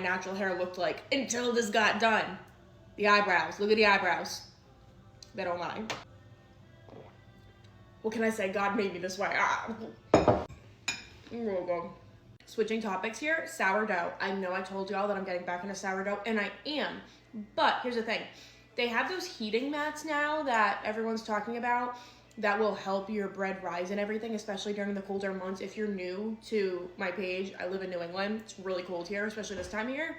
natural hair looked like until this got done. The eyebrows, look at the eyebrows. They don't lie. What can I say? God made me this way. Switching topics here, sourdough. I know I told y'all that I'm getting back into sourdough, and I am. But here's the thing. They have those heating mats now that everyone's talking about that will help your bread rise and everything, especially during the colder months. If you're new to my page, I live in New England. It's really cold here, especially this time of year.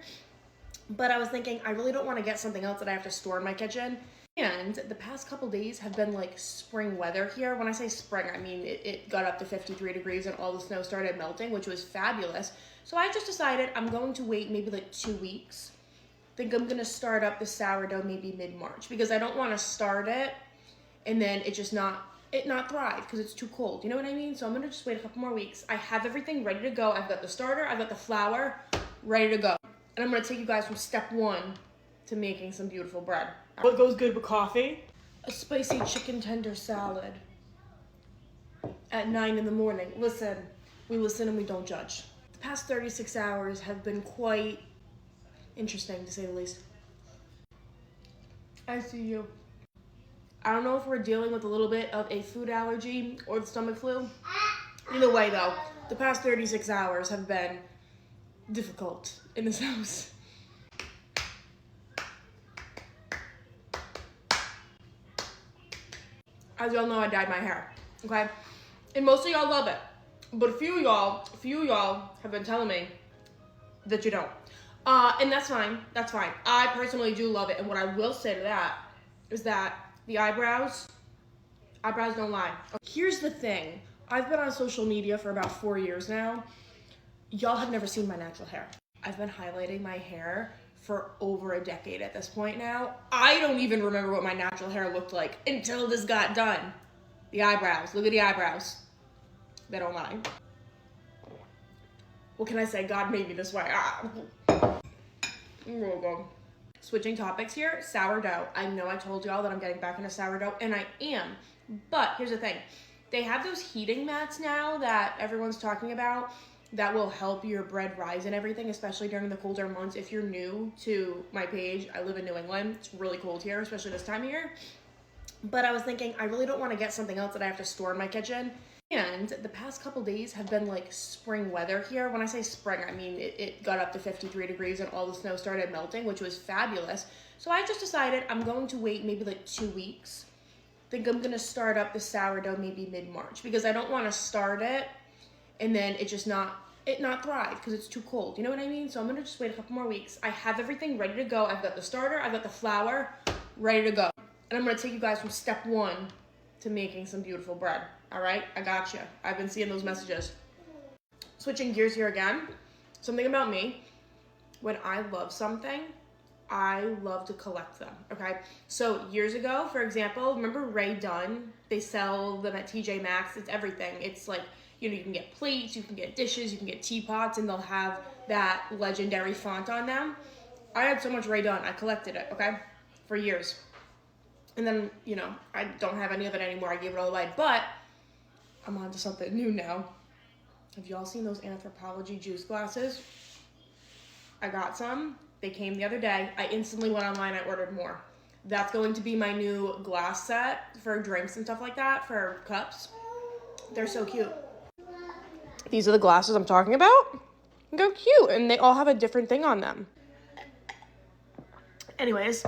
But I was thinking, I really don't want to get something else that I have to store in my kitchen. And the past couple days have been like spring weather here. When I say spring, I mean it got up to 53 degrees and all the snow started melting, which was fabulous. So I just decided I'm going to wait maybe like 2 weeks. Think I'm gonna start up the sourdough maybe mid-March, because I don't want to start it and then it not thrive because it's too cold. You know what I mean? So I'm gonna just wait a couple more weeks. I have everything ready to go. I've got the starter, I've got the flour ready to go. And I'm gonna take you guys from step 1 to making some beautiful bread. What goes good with coffee? A spicy chicken tender salad at 9 in the morning. Listen, we listen and we don't judge. The past 36 hours have been quite interesting, to say the least. I see you. I don't know if we're dealing with a little bit of a food allergy or the stomach flu. Either way though, the past 36 hours have been difficult in this house. As y'all know, I dyed my hair, okay? And most of y'all love it. But a few of y'all have been telling me that you don't. And that's fine, that's fine. I personally do love it. And what I will say to that is that the eyebrows don't lie. Here's the thing. I've been on social media for about 4 years now. Y'all have never seen my natural hair. I've been highlighting my hair for over a decade at this point now. I don't even remember what my natural hair looked like until this got done. The eyebrows, look at the eyebrows. They don't lie. What can I say? God made me this way. Switching topics here, sourdough. I know I told y'all that I'm getting back into sourdough, and I am. But here's the thing. They have those heating mats now that everyone's talking about that will help your bread rise and everything, especially during the colder months. If you're new to my page, I live in New England. It's really cold here, especially this time of year. But I was thinking, I really don't want to get something else that I have to store in my kitchen. And the past couple days have been like spring weather here. When I say spring, I mean it got up to 53 degrees and all the snow started melting, which was fabulous. So I just decided I'm going to wait maybe like 2 weeks. Think I'm gonna start up the sourdough maybe mid-March, because I don't want to start it and then it not thrive because it's too cold. You know what I mean? So I'm gonna just wait a couple more weeks. I have everything ready to go. I've got the starter, I've got the flour ready to go. And I'm gonna take you guys from step 1 to making some beautiful bread. All right, I got you. I've been seeing those messages. Switching gears here again. Something about me, when I love something, I love to collect them, okay? So years ago, for example, remember Ray Dunn? They sell them at TJ Maxx. It's everything. It's like, you know, you can get plates, you can get dishes, you can get teapots, and they'll have that legendary font on them. I had so much Ray Dunn, I collected it, okay? For years. And then, you know, I don't have any of it anymore. I gave it all away, but I'm on to something new now. Have y'all seen those anthropology juice glasses? I got some. They came the other day. I instantly went online, I ordered more. That's going to be my new glass set for drinks and stuff like that, for cups. They're so cute. These are the glasses I'm talking about. They're cute, and they all have a different thing on them. Anyways,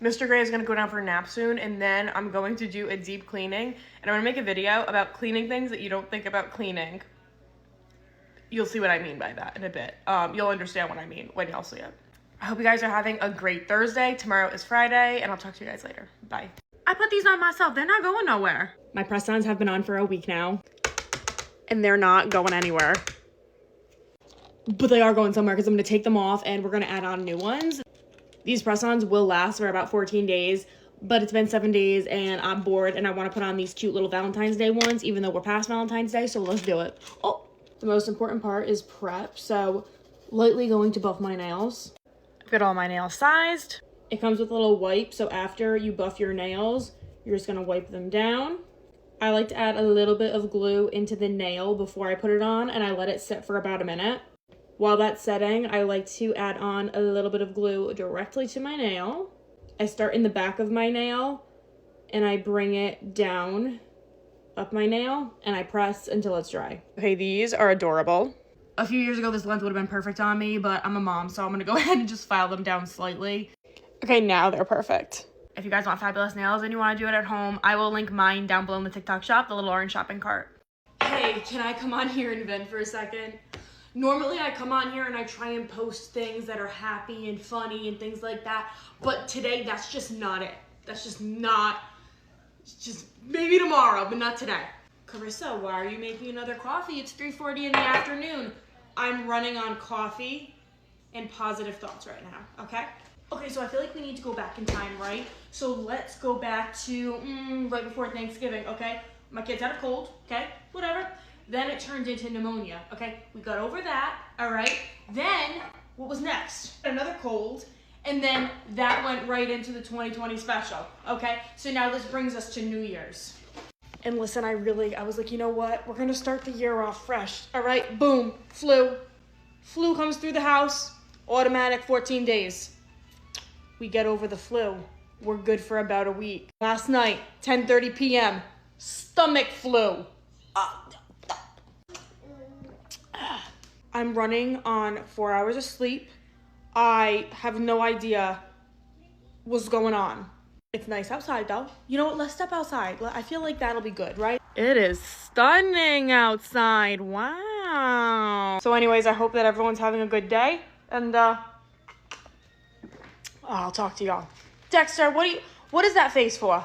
Mr. Gray is gonna go down for a nap soon, and then I'm going to do a deep cleaning, and I'm gonna make a video about cleaning things that you don't think about cleaning. You'll see what I mean by that in a bit. You'll understand what I mean when y'all see it. I hope you guys are having a great Thursday. Tomorrow is Friday, and I'll talk to you guys later. Bye. I put these on myself. They're not going nowhere. My press-ons have been on for a week now, and they're not going anywhere. But they are going somewhere because I'm gonna take them off, and we're gonna add on new ones. These press-ons will last for about 14 days, but it's been 7 days and I'm bored and I want to put on these cute little Valentine's Day ones, even though we're past Valentine's Day, so let's do it. Oh, the most important part is prep, so lightly going to buff my nails. I've got all my nails sized. It comes with a little wipe, so after you buff your nails, you're just going to wipe them down. I like to add a little bit of glue into the nail before I put it on, and I let it sit for about a minute. While that's setting, I like to add on a little bit of glue directly to my nail. I start in the back of my nail and I bring it down up my nail and I press until it's dry. Okay, these are adorable. A few years ago, this length would have been perfect on me, but I'm a mom, so I'm gonna go ahead and just file them down slightly. Okay, now they're perfect. If you guys want fabulous nails and you wanna do it at home, I will link mine down below in the TikTok shop, the little orange shopping cart. Hey, can I come on here and vent for a second? Normally I come on here and I try and post things that are happy and funny and things like that, but today that's just not it. That's just not, it's just maybe tomorrow, but not today. Carissa, why are you making another coffee? It's 3:40 in the afternoon. I'm running on coffee and positive thoughts right now, okay? Okay, so I feel like we need to go back in time, right? So let's go back to right before Thanksgiving, okay? My kid's had a cold, okay? Whatever. Then it turned into pneumonia, okay? We got over that, all right? Then, what was next? Another cold, and then that went right into the 2020 special, okay? So now this brings us to New Year's. And listen, I was like, you know what? We're gonna start the year off fresh, all right? Boom, flu. Flu comes through the house, automatic 14 days. We get over the flu. We're good for about a week. Last night, 10:30 p.m., stomach flu. I'm running on 4 hours of sleep. I have no idea what's going on. It's nice outside though. You know what, let's step outside. I feel like that'll be good, right? It is stunning outside, wow. So anyways, I hope that everyone's having a good day, and I'll talk to y'all. Dexter, what is that face for?